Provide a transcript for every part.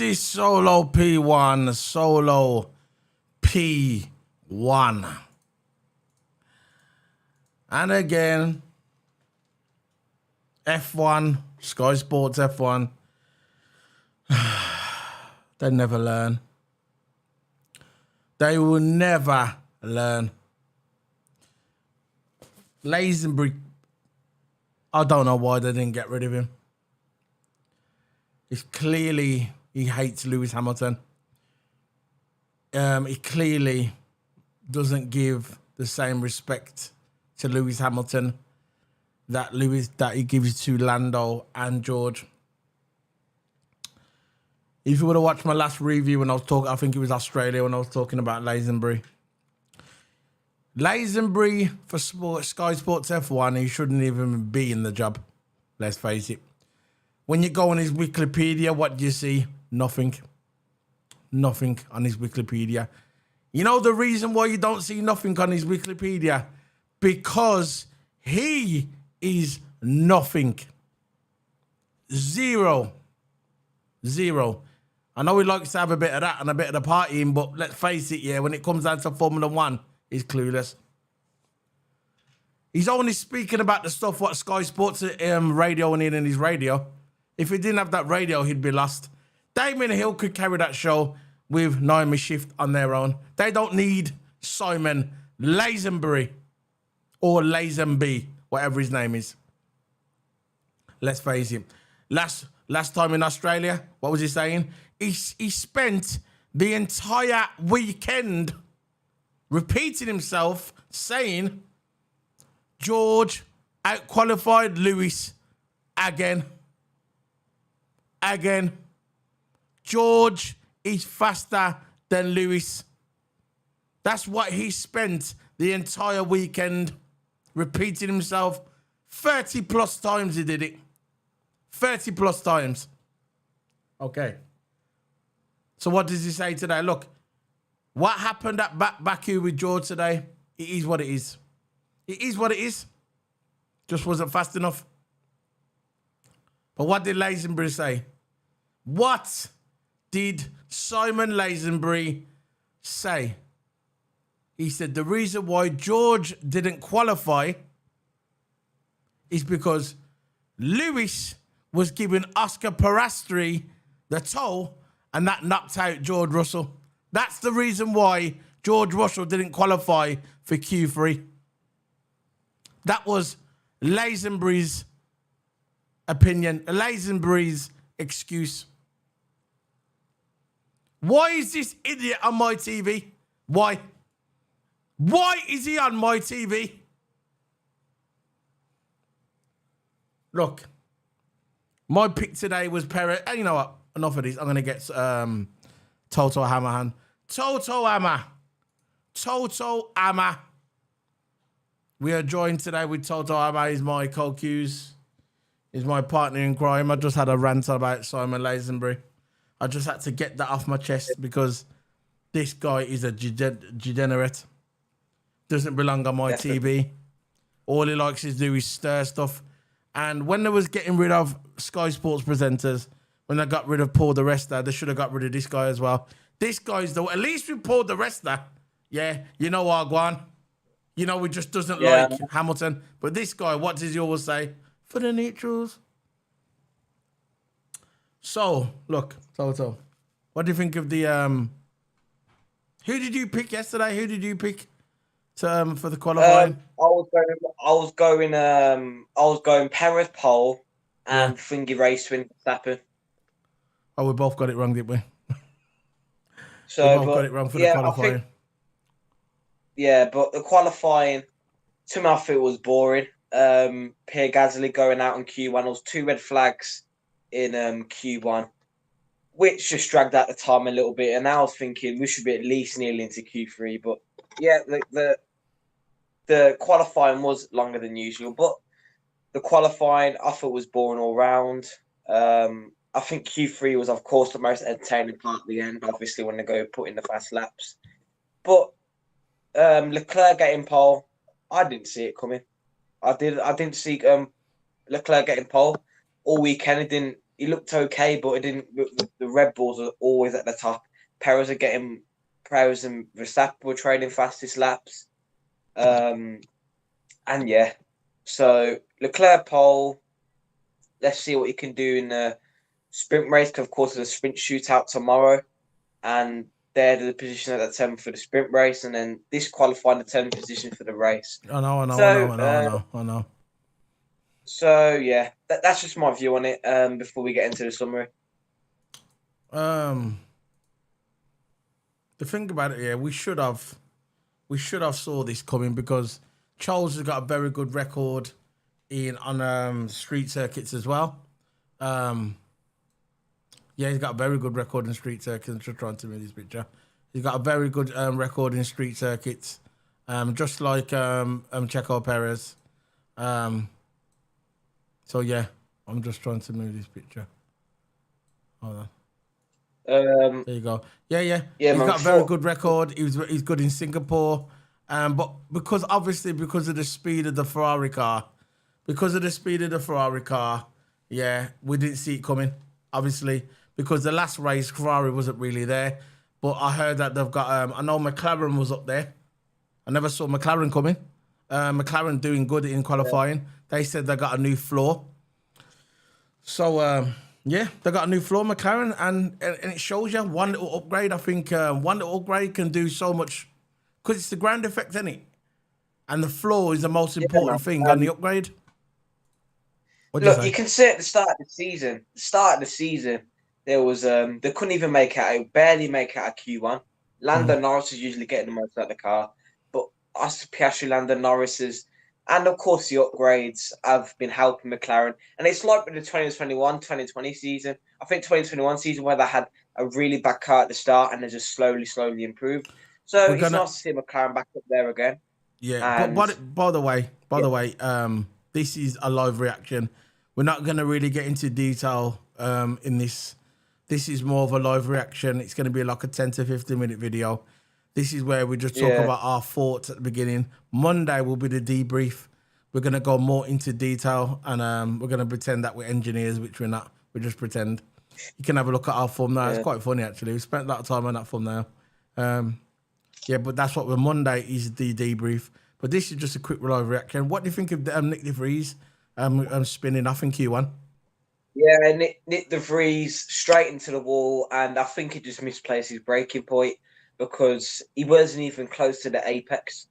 is Solo P1, Solo P1. And again, F1, Sky Sports F1. They never learn. They will never learn. Lazenby, I don't know why they didn't get rid of him. It's clearly he hates Lewis Hamilton. He clearly doesn't give the same respect to Lewis Hamilton that he gives to Lando and George. If you would have watched my last review when I was talking, I think it was Australia when I was talking about Lazenby. Lazenby for Sky Sports F1, he shouldn't even be in the job. Let's face it. When you go on his Wikipedia, what do you see? Nothing. Nothing on his Wikipedia. You know the reason why you don't see nothing on his Wikipedia? Because he is nothing. Zero. I know he likes to have a bit of that and a bit of the partying, but let's face it, yeah, when it comes down to Formula One, he's clueless. He's only speaking about the stuff what Sky Sports radioing in his radio. If he didn't have that radio, he'd be lost. Damien Hill could carry that show with Naomi Shift on their own. They don't need Simon Lazenby or Lazenby, whatever his name is. Let's face it. Last time in Australia, what was he saying? He spent the entire weekend repeating himself, saying George outqualified Lewis again. George is faster than Lewis. That's what he spent the entire weekend repeating himself. 30 plus times he did it. 30 plus times. Okay. So what does he say today? Look, what happened at Baku with George today? It is what it is. It is what it is. Just wasn't fast enough. But what did Lazenby say? What did Simon Lazenby say? He said the reason why George didn't qualify is because Lewis was giving Oscar Piastri the toe and that knocked out George Russell. That's the reason why George Russell didn't qualify for Q3. That was Lazenby's opinion, Lazenby's excuse. Why is this idiot on my TV? Why? Why is he on my TV? Look, my pick today was Perez. And you know what? Enough of this. I'm going to get Toto Hammerhand. Toto Hammer. We are joined today with Toto Hammer. He's my co-Q's. He's my partner in crime. I just had a rant about Simon Lazenby. I just had to get that off my chest because this guy is a degenerate. Doesn't belong on my TV. All he likes to do is stir stuff. And when they was getting rid of Sky Sports presenters, when they got rid of Paul di Resta, they should have got rid of this guy as well. This guy's at least with Paul di Resta, yeah, you know what, Guan? You know, he just doesn't like Hamilton. But this guy, what does he always say? For the neutrals. So, look, Toto, what do you think of the... Who did you pick yesterday? Who did you pick for the qualifying? I was going Perez pole and Thingy race win Verstappen. Oh, we both got it wrong, didn't we? So we both got it wrong for the qualifying. But the qualifying, to me, I think it was boring. Pierre Gasly going out in Q1. There was 2 red flags in Q1, which just dragged out the time a little bit. And I was thinking we should be at least nearly into Q3. But yeah, the qualifying was longer than usual. But the qualifying, I thought, was boring all round. I think Q3 was, of course, the most entertaining part at the end, obviously, when they go put in the fast laps. But Leclerc getting pole, I didn't see it coming. I didn't see Leclerc getting pole all weekend. he looked okay, but it didn't. The Red Bulls are always at the top. Perez and Verstappen were trading fastest laps. And yeah, so Leclerc pole. Let's see what he can do in the sprint race. Because of course, there's a sprint shootout tomorrow, and they're the position at the 10th for the sprint race, and then this qualifying the 10th position for the race. I know. So yeah, that's just my view on it. Before we get into the summary. The thing about it, yeah, we should have saw this coming because Charles has got a very good record on street circuits as well. Yeah, he's got a very good record in street circuits. I'm just trying to move this picture. He's got a very good record in street circuits, just like Checo Perez. So yeah, I'm just trying to move this picture. Hold on. There you go. Yeah. He's got a very good record. He's good in Singapore. But because of the speed of the Ferrari car, yeah, we didn't see it coming. Obviously, because the last race Ferrari wasn't really there. But I heard that they've got. I know McLaren was up there. I never saw McLaren coming. McLaren doing good in qualifying. Yeah. They said they got a new floor. So yeah, they got a new floor, McLaren, and it shows you one little upgrade. I think one little upgrade can do so much because it's the ground effect, isn't it? And the floor is the most important thing on the upgrade. Look, you can see at the start of the season, there was they couldn't even barely make out a Q1. Lando Norris is usually getting the most out of the car, but us Piastri, Lando Norris's, and of course the upgrades have been helping McLaren. And it's like with the 2021-2020 season. I think 2021 season where they had a really bad car at the start and they just slowly improved. So it's nice to see McLaren back up there again. Yeah, but by the way, this is a live reaction. We're not going to really get into detail in this. This is more of a live reaction. It's going to be like a 10 to 15 minute video. This is where we just talk about our thoughts at the beginning. Monday will be the debrief. We're going to go more into detail and we're going to pretend that we're engineers, which we're not. We just pretend. You can have a look at our thumbnail. Yeah. It's quite funny, actually. We spent a lot of time on that thumbnail. Yeah, but that's what Monday is the debrief. But this is just a quick live reaction. What do you think of Nick De Vries spinning off in Q1? Yeah, Nick De Vries straight into the wall, and I think he just misplaced his braking point because he wasn't even close to the apex.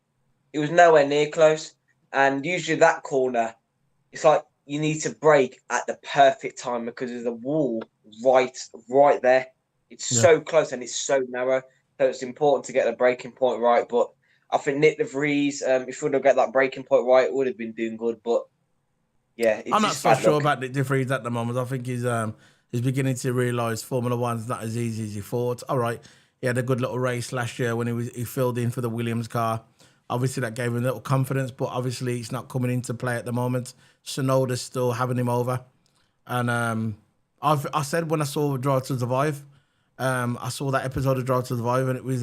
He was nowhere near close, and usually that corner, it's like you need to brake at the perfect time because there's a wall right there. It's so close and it's so narrow, so it's important to get the braking point right. But I think Nick De Vries, if he would have got that braking point right, it would have been doing good. But yeah, I'm not so sure about Nick De Vries at the moment. I think he's beginning to realise Formula One's not as easy as he thought. All right, he had a good little race last year when he filled in for the Williams car. Obviously, that gave him a little confidence, but obviously, it's not coming into play at the moment. Tsunoda's still having him over, and I said when I saw Drive to Survive, I saw that episode of Drive to Survive, and it was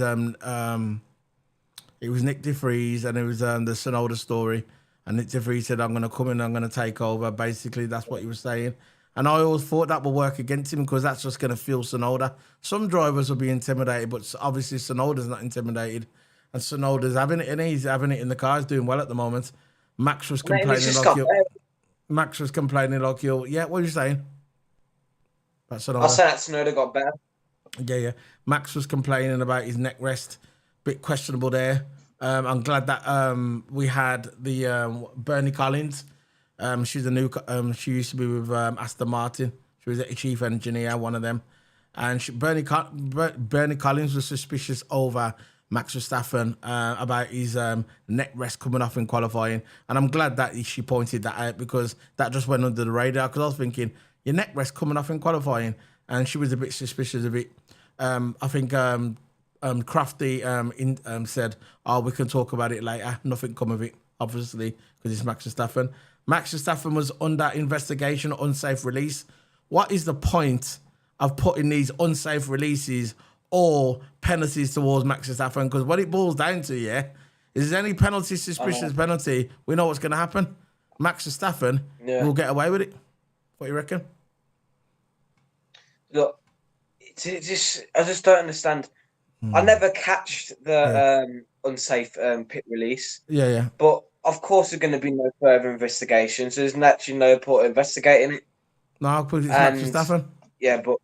Nick De Vries, and it was the Tsunoda story. And Nick De Vries said, I'm going to come in, I'm going to take over. Basically, that's what he was saying. And I always thought that would work against him because that's just going to fuel Tsunoda. Some drivers will be intimidated, but obviously Tsunoda's not intimidated. And Tsunoda's having it, and he's having it in the car. He's doing well at the moment. Max was complaining like you. Yeah, what are you saying? I said that Tsunoda got better. Yeah. Max was complaining about his neck rest. Bit questionable there. I'm glad that we had the Bernie Collins. She's a new. She used to be with Aston Martin. She was a chief engineer, one of them. And Bernie Collins was suspicious over Max Verstappen about his neck rest coming off in qualifying. And I'm glad that she pointed that out because that just went under the radar. Because I was thinking, your neck rest coming off in qualifying, and she was a bit suspicious of it. I think. Crafty said, we can talk about it later. Nothing come of it, obviously, because it's Max Verstappen. Max Verstappen was under investigation, unsafe release. What is the point of putting these unsafe releases or penalties towards Max Verstappen? Because what it boils down to, is any penalty, suspicious penalty, we know what's going to happen. Max Verstappen will get away with it. What do you reckon? look, I just don't understand. I never catched Yeah, the unsafe pit release, yeah, yeah. but of course there's going to be no further investigations. There's actually no point investigating it, No, because it's Max and Verstappen. yeah, but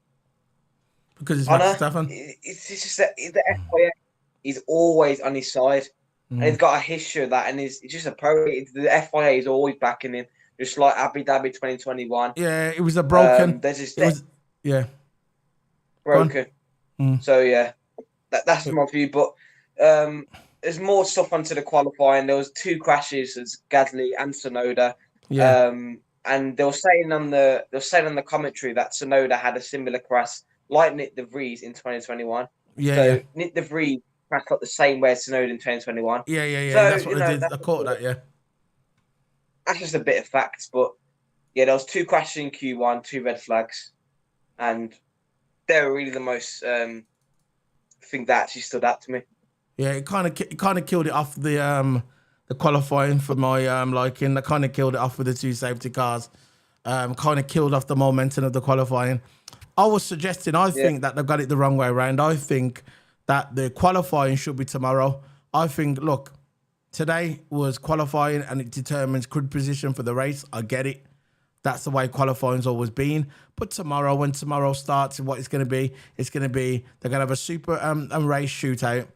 Because it's I Max know Verstappen. it's just that the FIA is always on his side, and he's got a history of that, and he's just a pro. The FIA is always backing him, just like Abu Dhabi 2021. Yeah, it was a broken. They're just It was. Yeah, go on. broken. Mm. So yeah, that's my view. But um, there's more stuff onto the qualifying. There was two crashes as Gasly and Tsunoda. Yeah, And they were saying on the commentary that Tsunoda had a similar crash like Nick De Vries in 2021. yeah, yeah, So Nick De Vries crashed like the same way as Tsunoda in 2021. yeah, yeah, yeah. So That's what they did. I caught that. Yeah, that's just a bit of facts. But yeah, there was two crashes in Q1, two red flags, and they were really the most thing that actually stood out to me. yeah. It kind of killed it off the qualifying for my liking. That kind of killed it off with the two safety cars. Kind of killed off the momentum of the qualifying. I was suggesting, I Yeah, think that they've got it the wrong way around. I think that the qualifying should be tomorrow. I think, look, today was qualifying and it determines grid position for the race. I get it. That's the way qualifying's always been. But tomorrow, when tomorrow starts, what it's going to be, they're going to have a super race shootout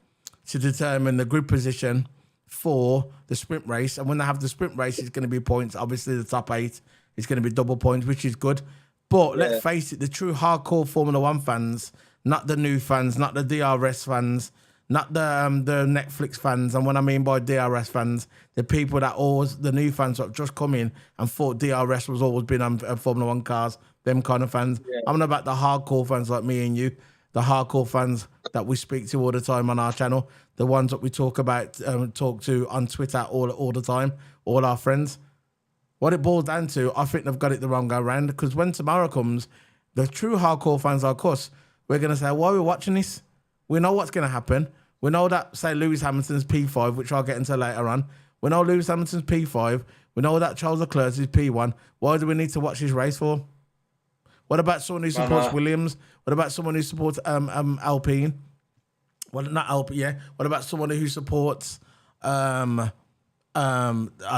to determine the grid position for the sprint race. And when they have the sprint race, it's going to be points. Obviously, the top 8 is going to be double points, which is good. But let's yeah, face it, the true hardcore Formula One fans, not the new fans, not the DRS fans, not the Netflix fans. And what I mean by DRS fans, the people that always, the new fans that have just come in and thought DRS was always been on Formula One cars, them kind of fans. yeah, I'm not about the hardcore fans like me and you, the hardcore fans that we speak to all the time on our channel, the ones that we talk to on Twitter all the time, all our friends. What it boils down to, I think they've got it the wrong way around, because when tomorrow comes, the true hardcore fans like us, we're going to say, why are we watching this? We know what's going to happen. We know that, say, Lewis Hamilton's P5, which I'll get into later on. We know Lewis Hamilton's P5. We know that Charles Leclerc's is P1. Why do we need to watch this race for? What about someone who I supports know. Williams? What about someone who supports Alpine? Well, not Alpine, yeah. What about someone who supports a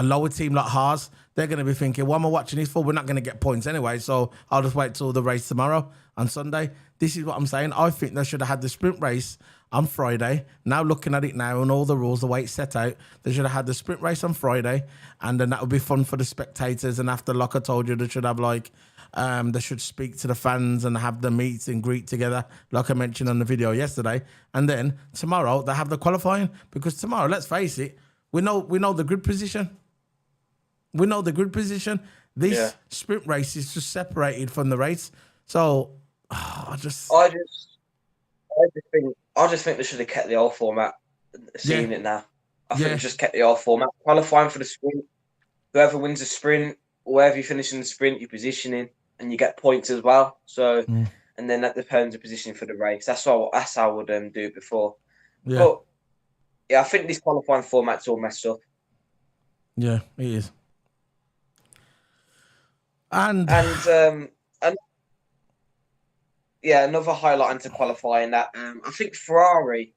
lower team like Haas? They're going to be thinking, what am I watching this for? We're not going to get points anyway, so I'll just wait till the race tomorrow on Sunday. This is what I'm saying. I think they should have had the sprint race on Friday. Now looking at it now and all the rules, the way it's set out, they should have had the sprint race on Friday, and then that would be fun for the spectators. And after, like I told you, they should have they should speak to the fans and have the meet and greet together, like I mentioned on the video yesterday. And then tomorrow they have the qualifying, because tomorrow, let's face it, we know the grid position. We know the grid position. This Yeah. sprint race is just separated from the race. So I just I just think they should have kept the old format. Seeing it now, I think yeah, they just kept the old format. Qualifying for the sprint. Whoever wins the sprint, wherever you finish in the sprint, you're positioning, and you get points as well. So, and then that depends on positioning for the race. That's how I would do it before. yeah, But yeah, I think this qualifying format's all messed up. yeah, it is. And And yeah, another highlight into qualifying that I think Ferrari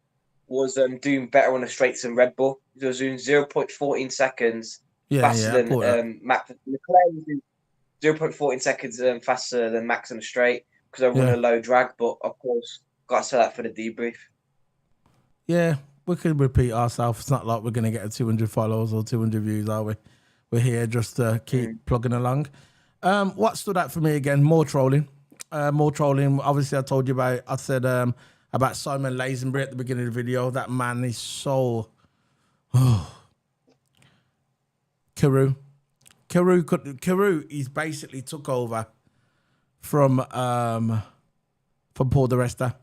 was doing better on the straights than Red Bull. They was doing 0.14 seconds faster yeah, I than caught that. Max. Leclerc was doing 0.14 seconds faster than Max on the straight because they run Yeah, a low drag. But of course, got to say that for the debrief. yeah, we could repeat ourselves. It's not like we're going to get 200 followers or 200 views, are we? We're here just to keep plugging along. What stood out for me again? More trolling. More trolling. Obviously, I told you about. I said about Simon Lazenby at the beginning of the video. That man is so. Carew. He's basically took over from Paul di Resta.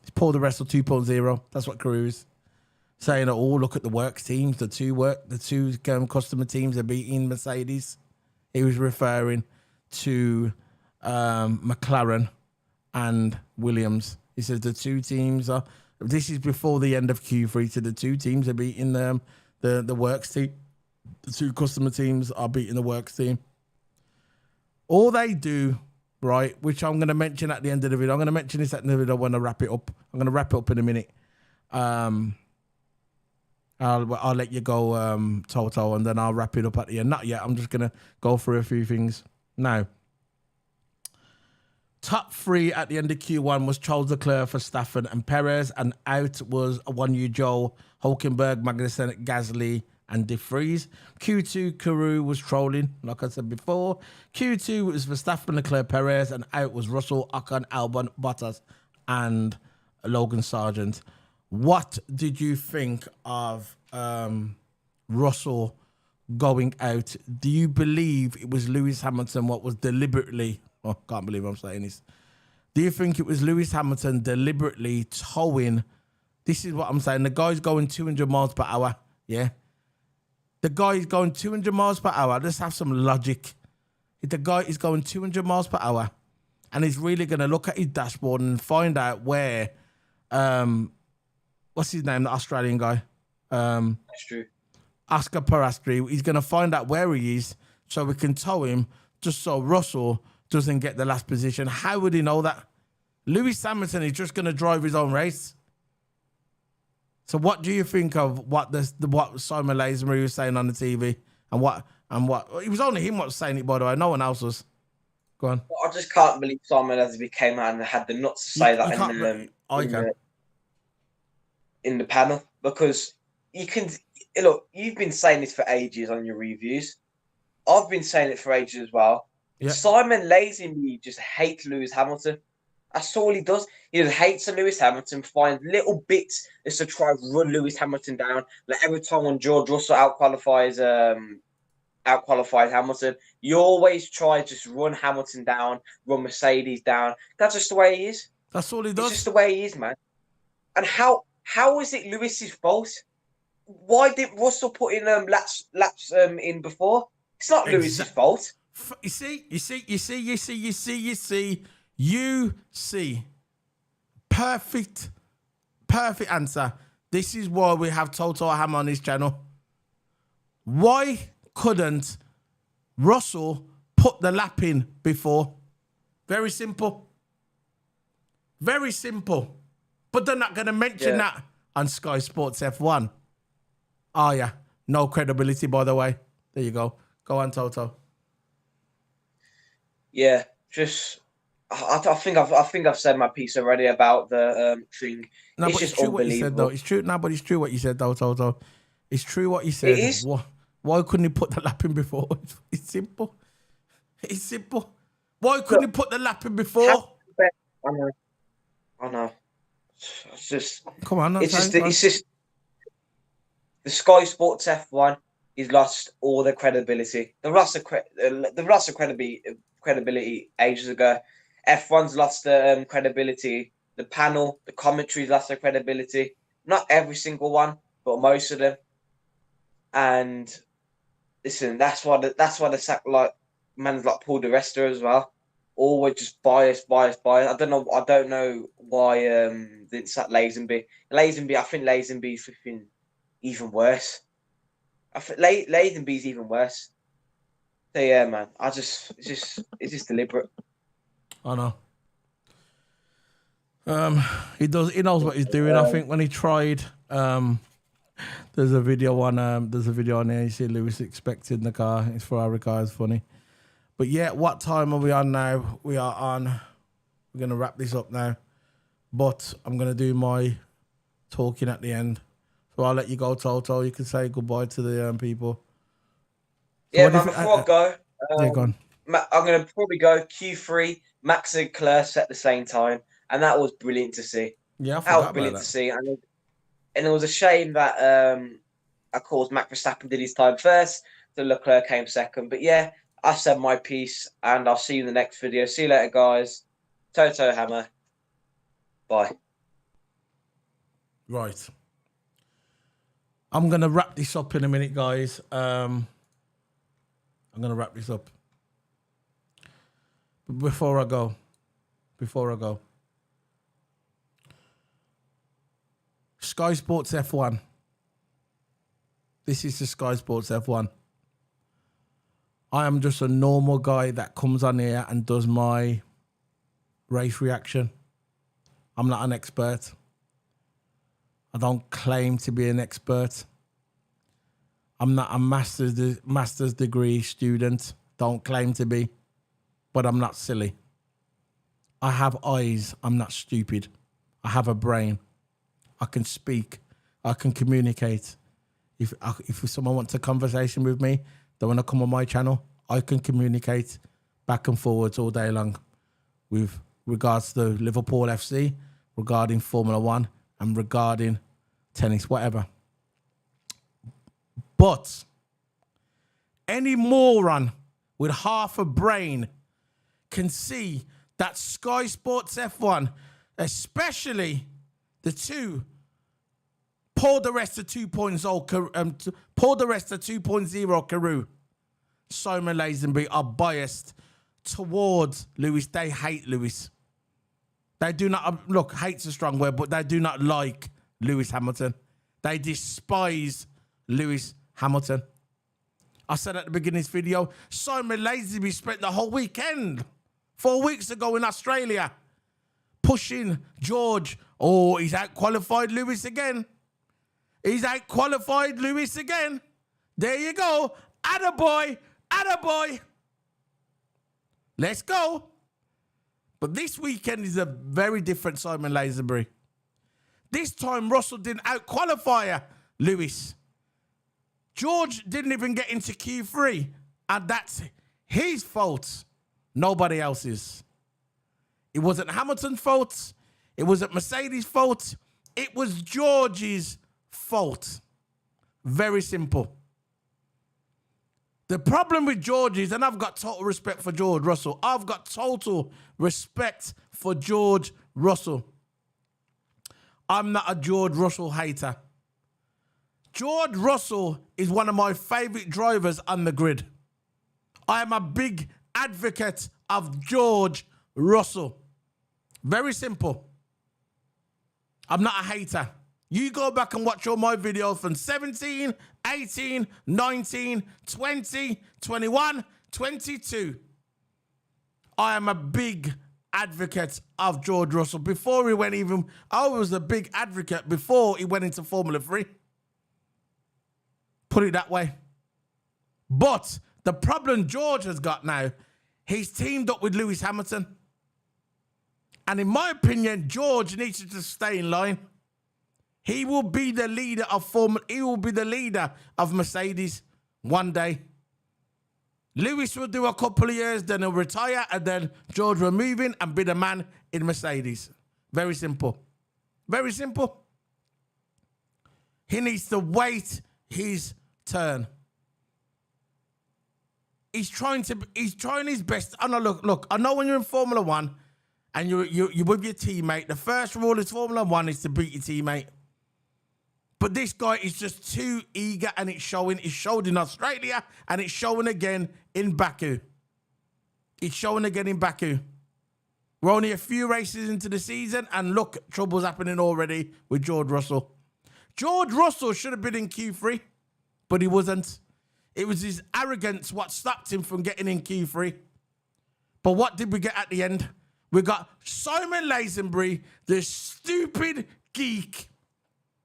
It's Paul di Resta 2.0. That's what Carew is saying. Oh, look at the works teams. The two customer teams are beating Mercedes. He was referring to McLaren and Williams. He says the two teams are. This is before the end of Q3. So the two teams are beating the works team. The two customer teams are beating the works team. All they do right, which I'm going to mention at the end of the video. I'm going to mention this at the end of the video when I wrap it up. I'm going to wrap it up in a minute. I'll let you go, Toto, and then I'll wrap it up at the end. Not yet. I'm just going to go through a few things. Now, top three at the end of Q1 was Charles Leclerc, Verstappen, and Perez, and out was Wanyu Zhou, Hulkenberg, Magnussen, Gasly, and De Vries. Q2, Carew was trolling, like I said before. Q2 was Verstappen, Leclerc, Perez, and out was Russell, Ocon, Albon, Bottas, and Logan Sargent. What did you think of Russell going out? Do you believe it was Lewis Hamilton what was deliberately... Oh, can't believe I'm saying this. Do you think it was Lewis Hamilton deliberately towing... This is what I'm saying. The guy's going 200 miles per hour, yeah? The guy is going 200 miles per hour. Let's have some logic. If the guy is going 200 miles per hour and he's really going to look at his dashboard and find out where... what's his name, the Australian guy? That's true. Oscar Piastri. He's going to find out where he is so we can tow him just so Russell doesn't get the last position. How would he know that? Lewis Hamilton is just going to drive his own race. So what do you think of what Simon Lazenby was saying on the TV and what it was only him what was saying it, by the way. No one else was. Go on. I just can't believe Simon Lazenby came out and had the nuts to say that in the panel, because you can look. You've been saying this for ages on your reviews. I've been saying it for ages as well. Yeah. Simon Lazenby just hates Lewis Hamilton. That's all he does. He just hates Lewis Hamilton, finds little bits just to try and run Lewis Hamilton down. Like every time when George Russell outqualifies Hamilton, you always try to just run Hamilton down, run Mercedes down. That's just the way he is. That's all he does. It's just the way he is, man. And how is it Lewis's fault? Why did Russell put in laps in before? It's not Lewis's fault. You see. Perfect answer. This is why we have Toto Hammer on his channel. Why couldn't Russell put the lap in before? Very simple. Very simple. But they're not going to mention that on Sky Sports F1. Oh, yeah. No credibility, by the way. There you go. Go on, Toto. Yeah, just... I think I've said my piece already about the thing. No, it's but it's true what you said, though. It's true. No, but it's true what you said, though, Toto. It's true what you said. It is. Why couldn't he put the lap in before? It's simple. It's simple. Why couldn't he put the lap in before? I know. It's just. Come on. It's just the Sky Sports F1 has lost all their credibility. The Russell credibility ages ago. F1's lost the credibility. The panel, the commentaries lost their credibility. Not every single one, but most of them. And listen, that's why the sack like man's like Paul di Resta as well. Always just biased. I don't know why they sack Lazenby. I think Lazenby's flipping even worse. I think Lazenby's even worse. So yeah, man. It's just deliberate. I know. He knows what he's doing. I think when he tried, there's a video on there. You see Lewis expected in the car. His Ferrari car is funny. But yeah, what time are we on now? We're gonna wrap this up now. But I'm gonna do my talking at the end. So I'll let you go, Toto. You can say goodbye to the people. So yeah, man, before I go, go on. I'm going to probably go Q3, Max and Leclerc at the same time. And that was brilliant to see. Yeah, that was brilliant to see. And it was a shame that, of course, Max Verstappen did his time first. So Leclerc came second. But yeah, I said my piece. And I'll see you in the next video. See you later, guys. Toto Hammer. Bye. Right. I'm going to wrap this up in a minute, guys. I'm going to wrap this up. But before I go, Sky Sports F1. This is the Sky Sports F1. I am just a normal guy that comes on here and does my race reaction. I'm not an expert. I don't claim to be an expert. I'm not a master's degree student. Don't claim to be. But I'm not silly. I have eyes. I'm not stupid. I have a brain. I can speak. I can communicate. If someone wants a conversation with me, they want to come on my channel, I can communicate back and forwards all day long with regards to Liverpool FC, regarding Formula One, and regarding tennis, whatever. But any moron with half a brain can see that Sky Sports F1, especially the two, Paul the rest of 2.0, Paul the rest of 2.0 Carew, Simon Lazenby are biased towards Lewis. They hate Lewis. They do not, look, hate's a strong word, but they do not like Lewis Hamilton. They despise Lewis Hamilton. I said at the beginning of this video, Simon Lazenby spent the whole weekend, 4 weeks ago in Australia, pushing George. Oh, he's out-qualified Lewis again. He's out-qualified Lewis again. There you go. Attaboy. Attaboy. Let's go. But this weekend is a very different Simon Lazenby. This time, Russell didn't out-qualify Lewis. George didn't even get into Q3. And that's his fault. Nobody else's. It wasn't Hamilton's fault. It wasn't Mercedes' fault. It was George's fault. Very simple. The problem with George is, and I've got total respect for George Russell. I've got total respect for George Russell. I'm not a George Russell hater. George Russell is one of my favourite drivers on the grid. I am a big advocate of George Russell. Very simple. I'm not a hater. You go back and watch all my videos from 17, 18, 19, 20, 21, 22. I am a big advocate of George Russell. Before he went even, I was a big advocate before he went into Formula 3. Put it that way. But the problem George has got now, he's teamed up with Lewis Hamilton. And in my opinion, George needs to stay in line. He will be the leader of He will be the leader of Mercedes one day. Lewis will do a couple of years, then he'll retire, and then George will move in and be the man in Mercedes. Very simple. Very simple. He needs to wait his turn. He's trying his best. I know, look, I know when you're in Formula One and you're with your teammate, the first rule of Formula One is to beat your teammate. But this guy is just too eager, and it's showing. It showed in Australia, and it's showing again in Baku. It's showing again in Baku. We're only a few races into the season, and look, trouble's happening already with George Russell. George Russell should have been in Q3, but he wasn't. It was his arrogance what stopped him from getting in Q3. But what did we get at the end? We got Simon Lazenby, the stupid geek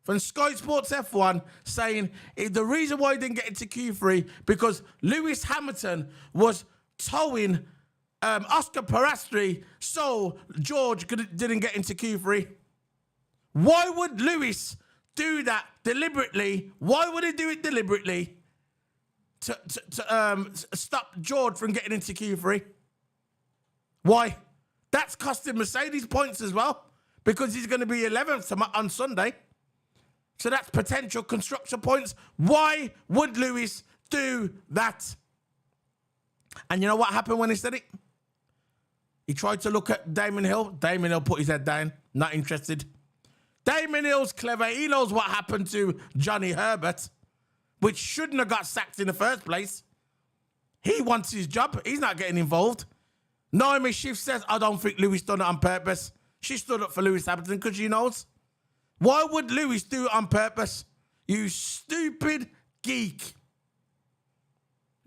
from Sky Sports F1, saying the reason why he didn't get into Q3 because Lewis Hamilton was towing Oscar Piastri, so George didn't get into Q3. Why would Lewis do that deliberately? Why would he do it deliberately to stop George from getting into Q3? Why? That's costing Mercedes points as well, because he's going to be 11th on Sunday. So that's potential constructor points. Why would Lewis do that? And you know what happened when he said it? He tried to look at Damon Hill. Damon Hill put his head down. Not interested. Damon Hill's clever. He knows what happened to Johnny Herbert, which shouldn't have got sacked in the first place. He wants his job. He's not getting involved. Naomi Schiff says, I don't think Lewis done it on purpose. She stood up for Lewis Hamilton because she knows. Why would Lewis do it on purpose? You stupid geek.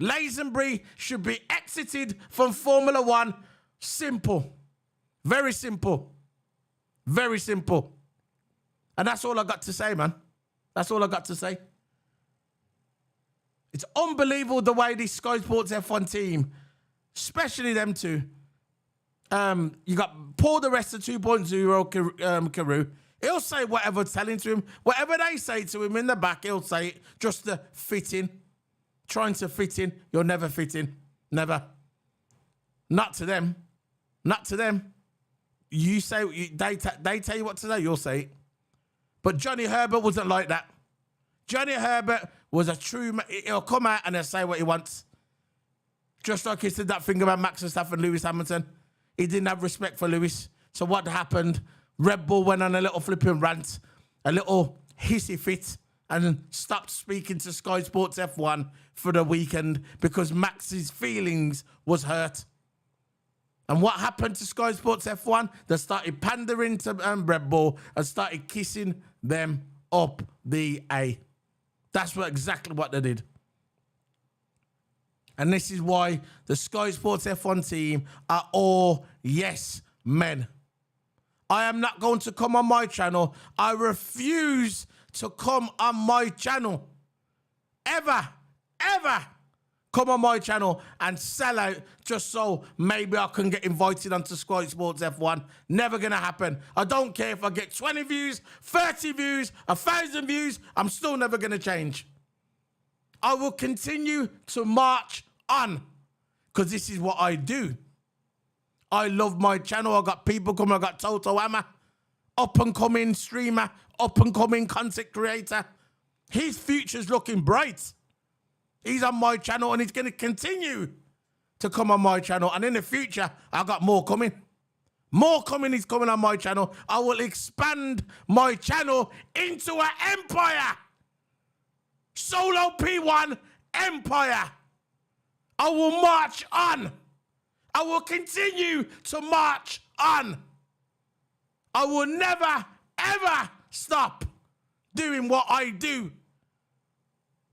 Lazenby should be exited from Formula One. Simple. Very simple. Very simple. And that's all I got to say, man. That's all I got to say. It's unbelievable the way this Sky Sports F1 team, especially them two, you got Paul the Rest of 2.0, Carew. He'll say whatever's telling to him. Whatever they say to him in the back, he'll say it just to fit in. Trying to fit in. You'll never fit in. Never. Not to them. Not to them. You say, they tell you what to say, you'll say it. But Johnny Herbert wasn't like that. Johnny Herbert was a true man. He'll come out and he'll say what he wants. Just like he said that thing about Max Verstappen and Lewis Hamilton. He didn't have respect for Lewis. So what happened? Red Bull went on a little flipping rant, a little hissy fit, and stopped speaking to Sky Sports F1 for the weekend because Max's feelings was hurt. And what happened to Sky Sports F1? They started pandering to Red Bull and started kissing them up the A. That's exactly what they did. And this is why the Sky Sports F1 team are all yes men. I am not going to come on my channel. I refuse to come on my channel. Ever come on my channel and sell out just so maybe I can get invited onto Sky Sports F1. Never going to happen. I don't care if I get 20 views, 30 views, 1,000 views. I'm still never going to change. I will continue to march on because this is what I do. I love my channel. I got people coming. I got TOTO Hammer, up and coming streamer, up and coming content creator. His future's looking bright. He's on my channel and he's going to continue to come on my channel. And in the future, I got more coming. More coming is coming on my channel. I will expand my channel into an empire. Solo P1 empire. I will march on. I will continue to march on. I will never, ever stop doing what I do.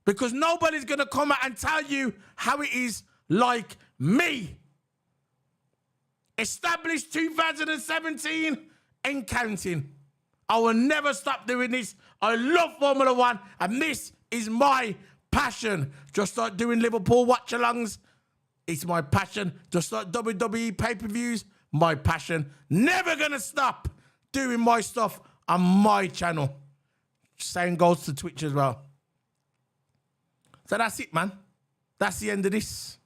Because nobody's going to come out and tell you how it is like me. Established 2017 and counting. I will never stop doing this. I love Formula One and this is my passion. Just like doing Liverpool watch-alongs. It's my passion. Just like WWE pay-per-views. My passion. Never going to stop doing my stuff on my channel. Same goes to Twitch as well. So that's it, man. That's the end of this.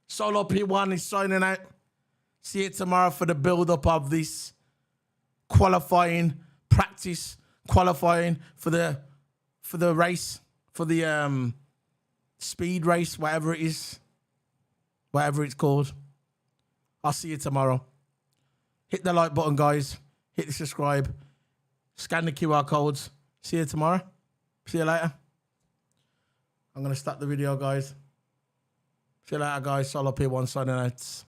Solo P1 is signing out. See you tomorrow for the build-up of this qualifying practice, qualifying for the race, for the speed race, whatever it is, whatever it's called. I'll see you tomorrow. Hit the like button, guys. Hit the subscribe. Scan the QR codes. See you tomorrow. See you later. I'm going to start the video, guys. See you later, guys. Solo P1 signing out.